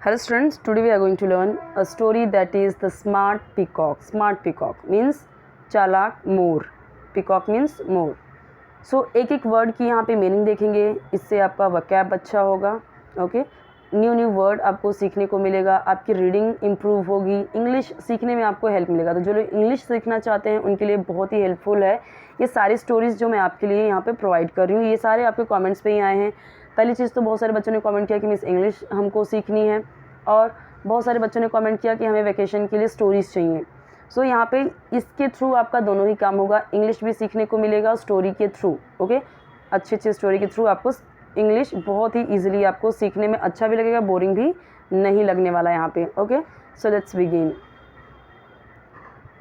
Hello students, today we are going to learn a story that is the smart peacock. Smart peacock means चालाक मोर. Peacock means मोर. So एक एक word की यहाँ पे meaning देखेंगे, इससे आपका वकैब अच्छा होगा. ओके, न्यू वर्ड आपको सीखने को मिलेगा, आपकी रीडिंग इम्प्रूव होगी, इंग्लिश सीखने में आपको हेल्प मिलेगा. तो जो लोग इंग्लिश सीखना चाहते हैं उनके लिए बहुत ही हेल्पफुल है ये सारी स्टोरीज़ जो मैं आपके लिए यहाँ पे प्रोवाइड कर रही हूँ. ये सारे आपके कमेंट्स पे ही आए हैं. पहली चीज़ तो बहुत सारे बच्चों ने कमेंट किया कि मिस इंग्लिश हमको सीखनी है, और बहुत सारे बच्चों ने कमेंट किया कि हमें वैकेशन के लिए स्टोरीज़ चाहिए. सो यहाँ पे इसके थ्रू आपका दोनों ही काम होगा, इंग्लिश भी सीखने को मिलेगा स्टोरी के थ्रू. ओके, अच्छी स्टोरी के थ्रू आपको इंग्लिश बहुत ही ईजिली आपको सीखने में अच्छा भी लगेगा, बोरिंग भी नहीं लगने वाला यहाँ पे. Okay, so let's begin.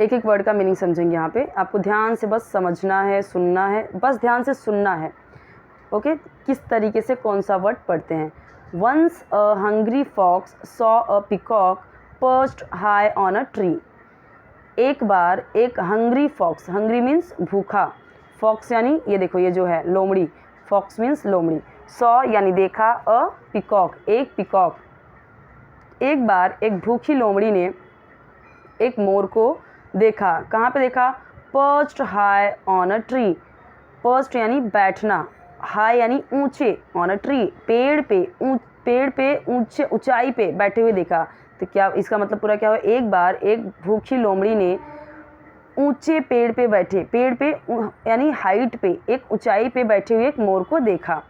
एक एक वर्ड का मीनिंग समझेंगे. यहाँ पे आपको ध्यान से बस समझना है, सुनना है, बस ध्यान से सुनना है. ओके, किस तरीके से कौन सा वर्ड पढ़ते हैं. Once a hungry fox saw a peacock perched high on a tree. एक बार एक hungry fox, hungry means भूखा, fox यानी ये देखो ये जो है लोमड़ी, fox means लोमड़ी, saw यानी देखा, a peacock एक peacock. एक बार एक भूखी लोमड़ी ने एक मोर को देखा. कहाँ पे देखा? perched high on a tree. perched यानी बैठना, हाई यानी ऊंचे, ऑन अ ट्री पेड़ पे ऊंचे ऊंचाई पे बैठे हुए देखा. तो क्या इसका मतलब पूरा क्या हुआ? एक बार एक भूखी लोमड़ी ने ऊंचे पेड़ पे बैठे, पेड़ पे यानी हाइट पे, एक ऊंचाई पे बैठे हुए एक मोर को देखा.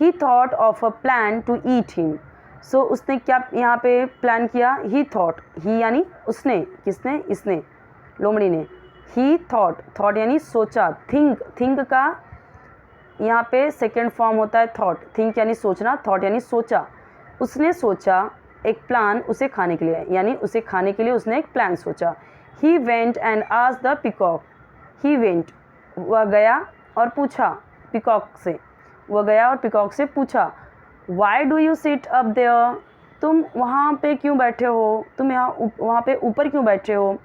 He thought of a plan to eat him. So उसने क्या यहाँ पे प्लान किया? ही थॉट, ही यानी उसने, किसने? इसने, लोमड़ी ने. ही थॉट यानी सोचा, थिंक का यहाँ पे सेकेंड फॉर्म होता है थॉट. थिंक यानी सोचना, थॉट यानी सोचा. उसने सोचा एक प्लान उसे खाने के लिए, यानी उसे खाने के लिए उसने एक प्लान सोचा. He went and asked the peacock. He went, वह गया और पूछा पीकॉक से, वह गया और पीकॉक से पूछा, why do you sit up there. तुम वहाँ पे क्यों बैठे हो? तुम यहाँ वहाँ पे ऊपर क्यों बैठे हो?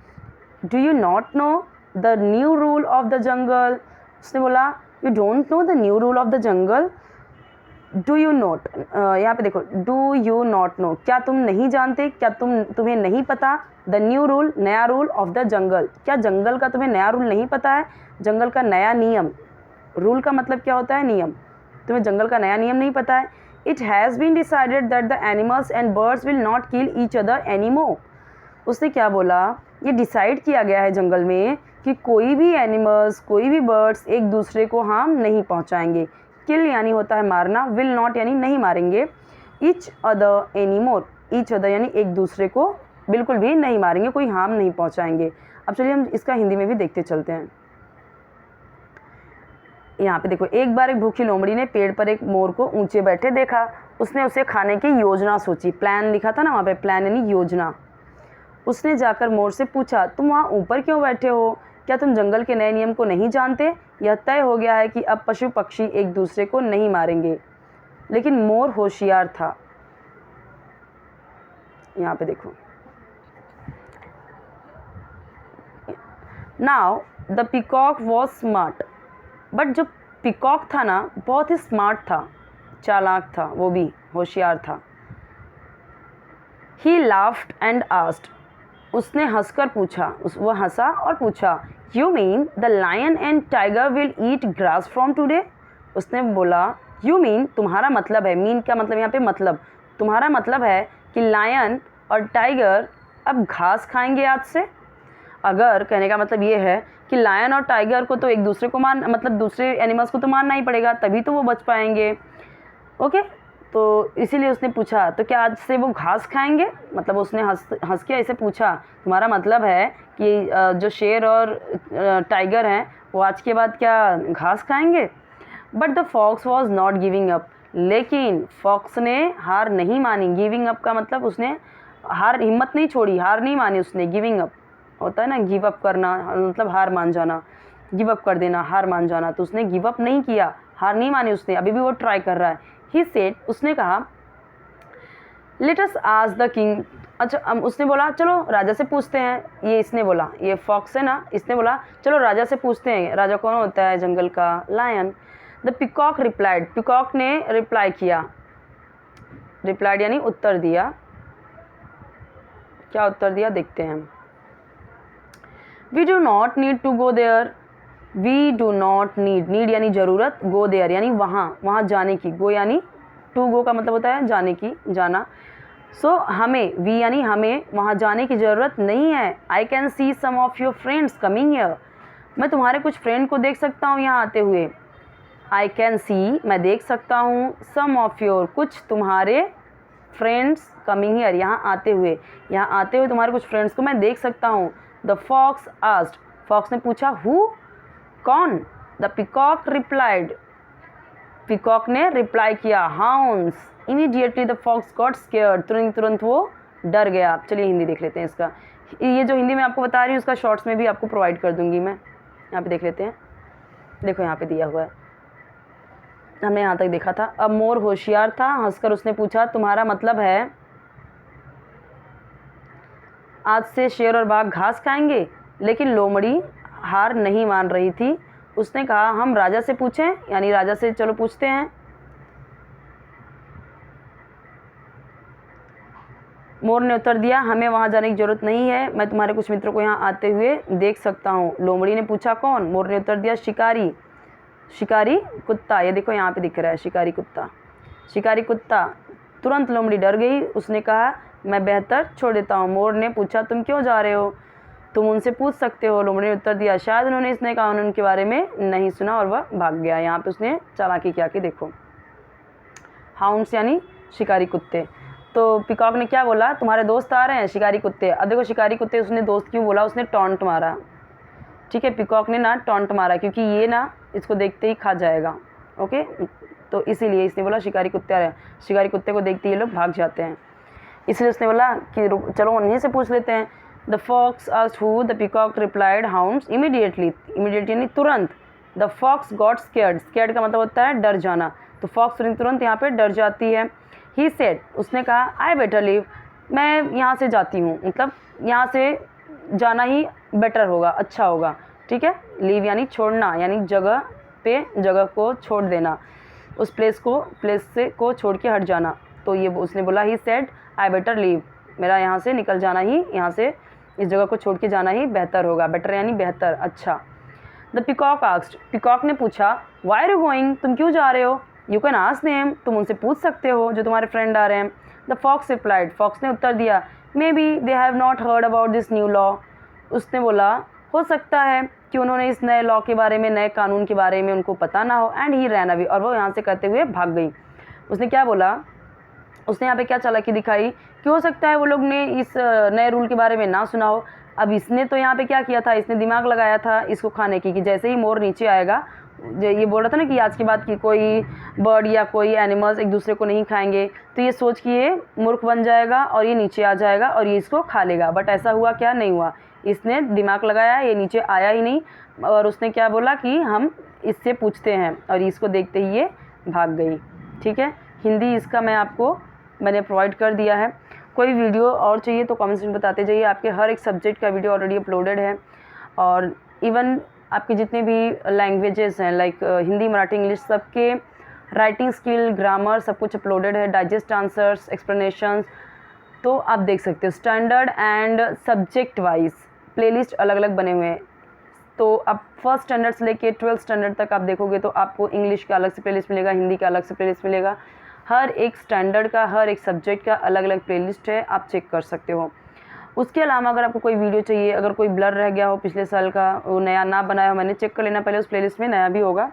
Do you not know the new rule of the jungle. उसने बोला, you don't know the new rule of the jungle. Do you note, यहाँ पे देखो, डू यू नॉट नो, क्या तुम नहीं जानते, क्या तुम्हें नहीं पता, द न्यू रूल नया रूल ऑफ द जंगल, क्या जंगल का तुम्हें नया रूल नहीं पता है, जंगल का नया नियम. रूल का मतलब क्या होता है? नियम. तुम्हें जंगल का नया नियम नहीं पता है. It has been decided that the animals and birds will not kill each other anymore. उसने क्या बोला? ये डिसाइड किया गया है जंगल में कि कोई भी एनिमल्स, कोई भी बर्ड्स एक दूसरे को हार्म नहीं पहुंचाएंगे. किल यानी होता है मारना, विल नॉट यानी नहीं मारेंगे, each other anymore, each other यानी एक दूसरे को बिल्कुल भी नहीं मारेंगे, कोई हार्म नहीं पहुंचाएंगे. अब चलिए हम इसका हिंदी में भी देखते चलते हैं. यहाँ पे देखो, एक बार एक भूखी लोमड़ी ने पेड़ पर एक मोर को ऊंचे बैठे देखा. उसने उसे खाने की योजना सोची. प्लान लिखा था ना वहाँ पे, प्लान यानी योजना. उसने जाकर मोर से पूछा, तुम वहाँ ऊपर क्यों बैठे हो? क्या तुम जंगल के नए नियम को नहीं जानते? यह तय हो गया है कि अब पशु पक्षी एक दूसरे को नहीं मारेंगे. लेकिन मोर होशियार था. यहाँ पे देखो, now the peacock was smart. But जो पीकॉक था ना, बहुत ही स्मार्ट था, चालाक था, वो भी होशियार था. He laughed and asked. उसने हंसकर पूछा, वह हंसा और पूछा, you mean the lion and tiger will eat grass from today. उसने बोला, यू मीन तुम्हारा मतलब है, मीन का मतलब यहाँ पे मतलब, तुम्हारा मतलब है कि लायन और टाइगर अब घास खाएंगे आज से. अगर कहने का मतलब ये है कि लायन और टाइगर को तो एक दूसरे को मतलब दूसरे एनिमल्स को तो मारना ही पड़ेगा, तभी तो वो बच पाएंगे. ओके, तो इसीलिए उसने पूछा, तो क्या आज से वो घास खाएंगे? मतलब उसने हंस के ऐसे पूछा, तुम्हारा मतलब है कि जो शेर और टाइगर हैं वो आज के बाद क्या घास खाएंगे? But the fox was not giving up. लेकिन फॉक्स ने हार नहीं मानी. गिविंग अप का मतलब उसने हिम्मत नहीं छोड़ी, हार नहीं मानी उसने. गिविंग अप होता है ना, गिव अप करना, मतलब हार मान जाना, गिव अप कर देना, हार मान जाना. तो उसने गिव अप नहीं किया, हार नहीं मानी उसने, अभी भी वो ट्राई कर रहा है. ही सेड, उसने कहा, let us ask the king. अच्छा, उसने बोला चलो राजा से पूछते हैं. ये इसने बोला, ये फॉक्स है ना, इसने बोला चलो राजा से पूछते हैं. राजा कौन होता है? जंगल का lion. The peacock replied. Peacock ने रिप्लाई किया, रिप्लाइड यानी उत्तर दिया. क्या उत्तर दिया देखते हैं। We do not need to go there, we do not need, need यानी ज़रूरत, गो देयर यानी वहाँ, वहाँ जाने की, गो यानी टू गो का मतलब होता है जाने की, जाना। सो हमें, वी यानी हमें वहाँ जाने की ज़रूरत नहीं है। I can see some of your friends coming here, मैं तुम्हारे कुछ फ्रेंड को देख सकता हूँ यहाँ आते हुए। आई कैन सी, मैं देख सकता हूँ, सम ऑफ योर, कुछ तुम्हारे, फ्रेंड्स कमिंग हियर, यहाँ आते हुए, यहाँ आते हुए तुम्हारे कुछ फ्रेंड्स को मैं देख सकता हूँ। द फॉक्स आस्क्ड, फॉक्स ने पूछा, हु, कौन। द पिकॉक रिप्लाइड, पिकॉक ने रिप्लाई किया, hounds. Immediately the fox got scared, तुरंत वो डर गया। चलिए हिंदी देख लेते हैं इसका। ये जो हिंदी मैं आपको बता रही हूँ उसका शॉर्ट्स में भी आपको प्रोवाइड कर दूंगी मैं। यहाँ पे देख लेते हैं, देखो यहाँ पे दिया हुआ है, हमने यहाँ तक देखा था। अब मोर होशियार था, हंसकर उसने पूछा, तुम्हारा मतलब है आज से शेर और बाघ घास खाएंगे। लेकिन लोमड़ी हार नहीं मान रही थी। उसने कहा, हम राजा से पूछें, यानी राजा से चलो पूछते हैं। मोर ने उत्तर दिया, हमें वहाँ जाने की ज़रूरत नहीं है, मैं तुम्हारे कुछ मित्रों को यहाँ आते हुए देख सकता हूँ। लोमड़ी ने पूछा, कौन। मोर ने उत्तर दिया, शिकारी, शिकारी कुत्ता। ये देखो यहाँ पे दिख रहा है शिकारी कुत्ता, शिकारी कुत्ता। तुरंत लोमड़ी डर गई, उसने कहा, मैं बेहतर छोड़ देता हूँ। मोर ने पूछा, तुम क्यों जा रहे हो, तुम उनसे पूछ सकते हो। लोमड़ी ने उत्तर दिया, शायद उन्होंने इस नए कानून के बारे में नहीं सुना, और वह भाग गया। यहाँ पे उसने चालाकी क्या की देखो। हाउंड्स यानी शिकारी कुत्ते। तो पिकॉक ने क्या बोला, तुम्हारे दोस्त आ रहे हैं, शिकारी कुत्ते। अब देखो शिकारी कुत्ते उसने दोस्त क्यों बोला, उसने टॉन्ट मारा, ठीक है। पिकॉक ने ना टॉन्ट मारा क्योंकि ये ना इसको देखते ही खा जाएगा, ओके, तो इसीलिए इसने बोला शिकारी कुत्ते आ रहे हैं। शिकारी कुत्ते को देखते ही ये लोग भाग जाते हैं, इसलिए उसने बोला कि चलो उन्हीं से पूछ लेते हैं। The fox asked who, the peacock replied, hounds. Immediately, immediately यानी तुरंत। The fox got scared, scared का मतलब होता है डर जाना, तो फॉक्स तुरंत यहाँ पे डर जाती है। ही सेड, उसने कहा, आई बेटर लीव, मैं यहाँ से जाती हूँ, मतलब यहाँ से जाना ही बेटर होगा, अच्छा होगा, ठीक है। लीव यानी छोड़ना, यानी जगह पे जगह को छोड़ देना, उस प्लेस से को छोड़ के हट जाना। तो ये उसने बोला, he said I better leave, मेरा यहाँ से निकल जाना ही, यहाँ से इस जगह को छोड़ के जाना ही बेहतर होगा। बेटर यानी बेहतर, अच्छा। द पिकॉक आस्क्ड, पिकॉक ने पूछा, वाई आर यू गोइंग, तुम क्यों जा रहे हो। यू कैन आस्क देम, तुम उनसे पूछ सकते हो जो तुम्हारे फ्रेंड आ रहे हैं। द फॉक्स रिप्लाइड, फॉक्स ने उत्तर दिया, may be they have not heard about this new law. उसने बोला, हो सकता है कि उन्होंने इस नए लॉ के बारे में, नए कानून के बारे में उनको पता ना हो। एंड ही रैन अवे, और वो यहाँ से कहते हुए भाग गई। उसने क्या बोला, उसने यहाँ पे क्या चालाकी दिखाई कि हो सकता है वो लोग ने इस नए रूल के बारे में ना सुना हो। अब इसने तो यहाँ पे क्या किया था, इसने दिमाग लगाया था इसको खाने की, कि जैसे ही मोर नीचे आएगा, ये बोल रहा था ना कि आज के बाद कि कोई बर्ड या कोई एनिमल्स एक दूसरे को नहीं खाएंगे, तो ये सोच कि ये मूर्ख बन जाएगा और ये नीचे आ जाएगा और ये इसको खा लेगा। बट ऐसा हुआ क्या, नहीं हुआ। इसने दिमाग लगाया, ये नीचे आया ही नहीं, और उसने क्या बोला कि हम इससे पूछते हैं, और इसको देखते ही ये भाग गई, ठीक है। हिंदी इसका मैंने प्रोवाइड कर दिया है। कोई वीडियो और चाहिए तो कमेंट्स में बताते जाइए। आपके हर एक सब्जेक्ट का वीडियो ऑलरेडी अपलोडेड है, और इवन आपके जितने भी लैंग्वेजेस हैं, लाइक हिंदी, मराठी, इंग्लिश, सबके राइटिंग स्किल, ग्रामर, सब कुछ अपलोडेड है। डाइजेस्ट आंसर्स, एक्सप्लेनेशंस, तो आप देख सकते हो। Standard and subject wise playlist अलग अलग बने हुए हैं। तो आप फर्स्ट स्टैंडर्ड से लेके 12th स्टैंडर्ड तक आप देखोगे तो आपको इंग्लिश का अलग से प्लेलिस्ट मिलेगा, हिंदी का अलग से प्लेलिस्ट मिलेगा। हर एक स्टैंडर्ड का, हर एक सब्जेक्ट का अलग अलग प्लेलिस्ट है, आप चेक कर सकते हो। उसके अलावा अगर आपको कोई वीडियो चाहिए, अगर कोई ब्लर रह गया हो पिछले साल का, वो नया ना बनाया हो, मैंने चेक कर लेना पहले, उस प्लेलिस्ट में नया भी होगा।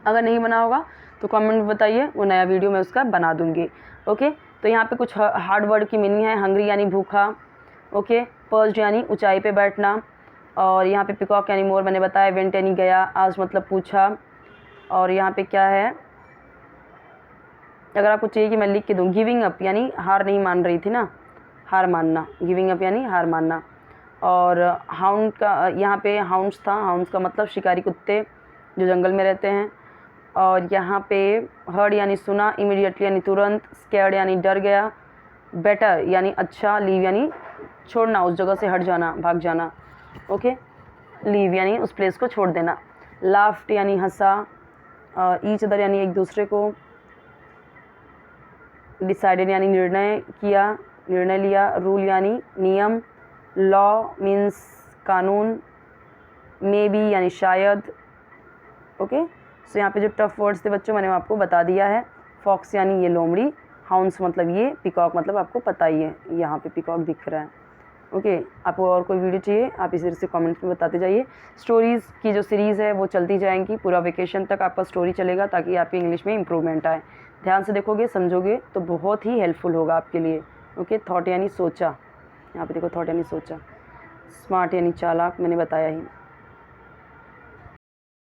अगर नहीं बना होगा तो कमेंट में बताइए, वो नया वीडियो मैं उसका बना दूँगी, ओके। तो यहाँ पे कुछ हार्ड वर्ड की मीनिंग है। हंग्री यानी भूखा, ओके। पर्च्ड यानी ऊंचाई पे बैठना, और यहाँ पे पिकॉक यानी मोर मैंने बताया। वेंट यानी गया। आज मतलब पूछा। और यहाँ पे क्या है, अगर आपको चाहिए कि मैं लिख के दूँ, गिविंग अप यानी हार नहीं मान रही थी ना, हार मानना। गिविंग अप यानी हार मानना। और हाउंड का, यहाँ पे हाउंड्स था, हाउंड्स का मतलब शिकारी कुत्ते जो जंगल में रहते हैं। और यहाँ पे हर्ड यानी सुना, इमीडिएटली यानी तुरंत, स्कैर्ड यानी डर गया, बेटर यानी अच्छा, लीव यानी छोड़ना, उस जगह से हट जाना, भाग जाना, ओके। लीव यानी उस प्लेस को छोड़ देना। लाफ्ड यानी हंसा, ईच अदर यानी एक दूसरे को, डिसाइडेड यानी निर्णय किया, निर्णय लिया, रूल यानी नियम, लॉ मीन्स कानून, मे बी यानी शायद। ओके, सो यहाँ पे जो टफ वर्ड्स थे बच्चों मैंने आपको बता दिया है। फॉक्स यानी ये लोमड़ी, हाउंस मतलब ये, पिकॉक मतलब आपको पता ही है, यहाँ पे पिकॉक दिख रहा है। ओके, आपको और कोई वीडियो चाहिए आप इसी तरह से कमेंट्स में बताते जाइए। स्टोरीज़ की जो सीरीज़ है वो चलती जाएंगी, पूरा वेकेशन तक आपका स्टोरी चलेगा ताकि आपकी इंग्लिश में इम्प्रूवमेंट आए। ध्यान से देखोगे समझोगे तो बहुत ही हेल्पफुल होगा आपके लिए। ओके, थॉट यानी सोचा, यहाँ पे देखो थॉट यानी सोचा, स्मार्ट यानी चालाक मैंने बताया ही।